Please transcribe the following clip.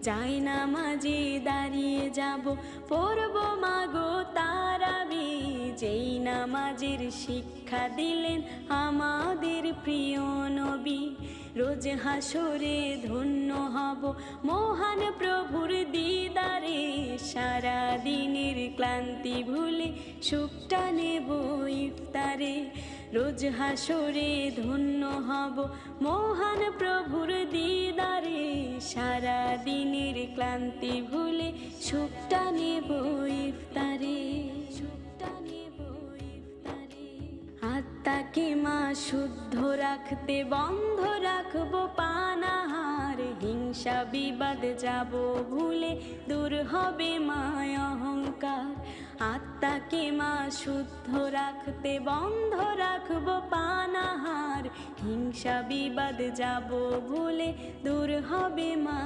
যাই নামাজে দাঁড়িয়ে যাব, পড়ব মাগো তারাবি। যেই নামাজের শিক্ষা দিলেন আমাদের প্রিয় নবী। রোজ হাসরে ধন্য হব মহান প্রভুর দিদারে, সারা দিনের ক্লান্তি ভুলে সুখটা নেব ইফতারে। রোজ হাসরে ধন্য হব মহান প্রভুর দিদারে, সারা দিনের ক্লান্তি ভুলে সুখটা নেব ইফতারে। আত্মাকে মা শুদ্ধ রাখতে বন্ধ রাখবো পানাহার, হিংসা বিবাদ যাব ভুলে দূর হবে মায় অহংকার। আত্মাকে মা শুদ্ধ রাখতে বন্ধ রাখবো পানাহার, হিংসা বিবাদ যাব ভুলে দূর হবে মা